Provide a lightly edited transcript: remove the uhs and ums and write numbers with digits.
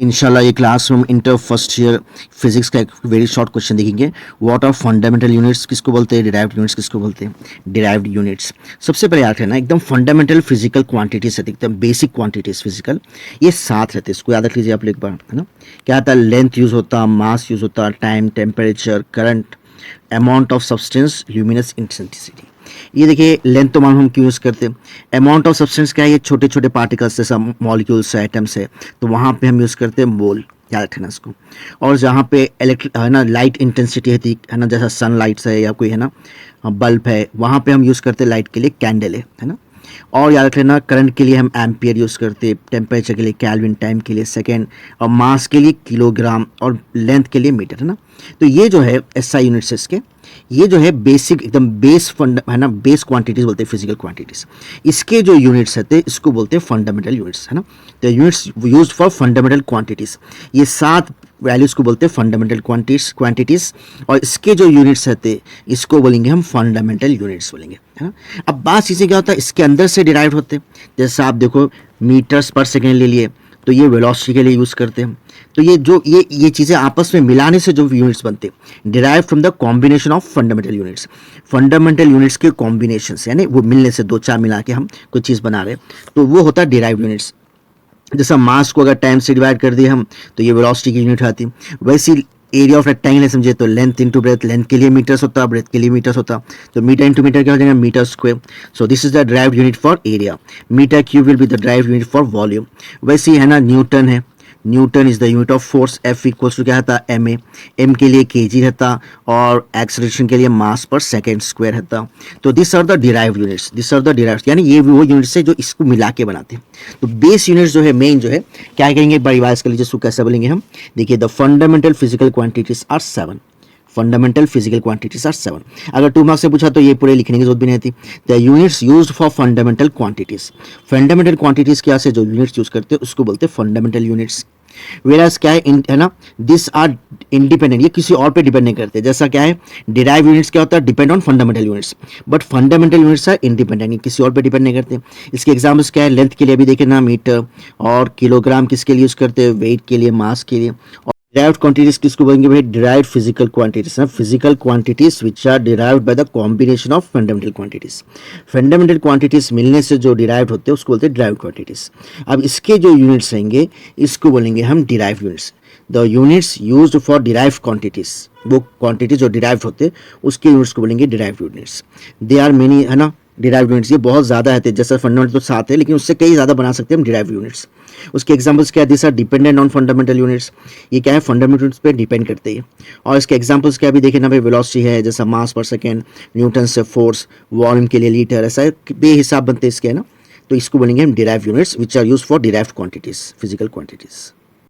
इंशाल्लाह ये क्लास में हम इंटर फर्स्ट ईयर फिजिक्स का एक वेरी शॉर्ट क्वेश्चन देखेंगे। व्हाट आर फंडामेंटल यूनिट्स किसको बोलते हैं, डिराइव्ड यूनिट्स किसको बोलते हैं, डिराइव्ड यूनिट्स। सबसे पहले याद रखना एकदम फंडामेंटल फिजिकल क्वांटिटीज है, एकदम बेसिक क्वांटिटीज फिजिकल, ये साथ रहते हैं, इसको याद रख लीजिए आप एक बार, है ना। क्या आता है, लेंथ यूज होता, मास यूज होता, time, temperature, current, amount of substance, luminous intensity. ये देखिए लेंथ तो मालूम हम क्यों यूज़ करते हैं। अमाउंट ऑफ सब्सटेंस क्या है, ये छोटे छोटे पार्टिकल्स जैसा मॉलिक्यूल्स है, एटम्स है, तो वहाँ पे हम यूज़ करते हैं मोल, याद रखना इसको। और जहाँ पे इलेक्ट्रिक है ना, लाइट इंटेंसिटी है ना, जैसा सनलाइट्स है या कोई है ना बल्ब है, वहाँ पे हम यूज़ करते हैं लाइट के लिए कैंडल है ना। और याद रख लेना करंट के लिए हम एम्पियर यूज़ करते हैं, टेम्परेचर के लिए केल्विन, टाइम के लिए सेकेंड, और मास के लिए किलोग्राम, और लेंथ के लिए मीटर, है ना। तो ये जो है एसआई यूनिट्स इसके, ये जो है बेसिक एकदम बेस फंड है ना, बेस क्वांटिटीज बोलते हैं फिजिकल क्वांटिटीज। इसके जो यूनिट्स रहते हैं इसको बोलते हैं फंडामेंटल यूनिट्स, है ना। तो units used for fundamental quantities, ये 7 वैल्यूज को बोलते हैं फंडामेंटल क्वांटिटीज। और इसके जो यूनिट्स रहते हैं इसको बोलेंगे हम फंडामेंटल यूनिट्स बोलेंगे, है ना। अब बात चीज़ें क्या होता है, इसके अंदर से डिराइव होते हैं। जैसे आप देखो मीटर्स पर सेकेंड ले लिए, तो ये वेलोसिटी के लिए यूज़ करते हैं। तो ये जो ये चीज़ें आपस में मिलाने से जो यूनिट्स बनते हैं, derive from the combination of fundamental units. Fundamental units के कॉम्बिनेशन से, यानी वो मिलने से 2-4 मिला के हम कोई चीज़ बना रहे हैं, तो वो होता है डिराइव यूनिट्स। जैसा मास को अगर टाइम से डिवाइड कर दिए हम, तो ये वेलोसिटी की यूनिट आती। वैसी एरिया ऑफ रेक्टेंगल है समझे, तो लेंथ इंटू ब्रेथ, लेंथ के लिए मीटर्स होता, ब्रेथ के लिए मीटर्स होता, तो मीटर इंटू मीटर क्या हो जाएगा, metre square. So this is the drive unit for area. Metre cube will be the drive unit for volume. वैसे ही है ना न्यूटन है, newton is the unit of force. F equals to क्या रहता, एम ए, एम के लिए KG रहता, और एक्सलेरेशन के लिए मास पर सेकेंड स्क्वायर रहता। तो this are the derive units, this are the derive, यानी ये वो यूनिट्स है जो इसको मिला के बनाते हैं। तो बेस यूनिट्स जो है मेन जो है क्या कहेंगे, एक बार रिवाइज कर लीजिए, इसको कैसे बोलेंगे हम। देखिए the fundamental physical quantities are 7, fundamental physical quantities are 7। अगर 2 मार्क्स से पूछा तो ये पूरे लिखने की जरूरत भी नहीं थी। The units used for fundamental quantities, fundamental quantities क्या से जो यूनिट्स यूज करते हैं उसको बोलते हैं फंडामेंटल यूनिट्स। वेराज क्या है ना, दिस आर इंडिपेंडेंट, ये किसी और पे डिपेंड नहीं करते। जैसा क्या है डिराइव यूनिट्स क्या होता है, depend on fundamental units, but fundamental units are independent, किसी और पे डिपेंड नहीं करते। इसके एग्जाम्पल्स क्या है, लेंथ के लिए भी देखे ना मीटर, और किलोग्राम किसके लिए यूज करते हैं, वेट के लिए, मास के लिए। डिराइव्ड क्वांटिटीज किसको बोलेंगे भाई, derived physical quantities, physical quantities which are derived by the combination of fundamental quantities. Fundamental quantities मिलने से जो डिराइव्ड होते हैं उसको बोलते हैं डिराइव्ड क्वांटिटीज। अब इसके जो यूनिट्स रहेंगे इसको बोलेंगे हम derived units. The units used for derived quantities, वो क्वांटिटीज जो डिराइव्ड होते हैं उसके यूनिट्स को बोलेंगे derived units. They are many, है ना, डिराइव्ड यूनिट्स ये बहुत ज़्यादा है, जैसा फंडामेंटल तो 7 है, लेकिन उससे कई ज़्यादा बना सकते हैं हम डिराइव्ड यूनिट्स। उसके एग्जांपल्स क्या है, this are dependent on fundamental units, ये क्या है फंडामेंटल यूनिट्स पे डिपेंड करते हैं। और इसके एग्जांपल्स क्या भी देखें ना भाई, वेलोसिटी है, जैसा मास पर सेकेंड, न्यूटन से फोर्स, वॉल्यूम के लिए लीटर, ऐसा बेहिसाब बनते हैं इसके, है ना। तो इसको बोलेंगे हम derived units which are used for derived quantities, physical quantities.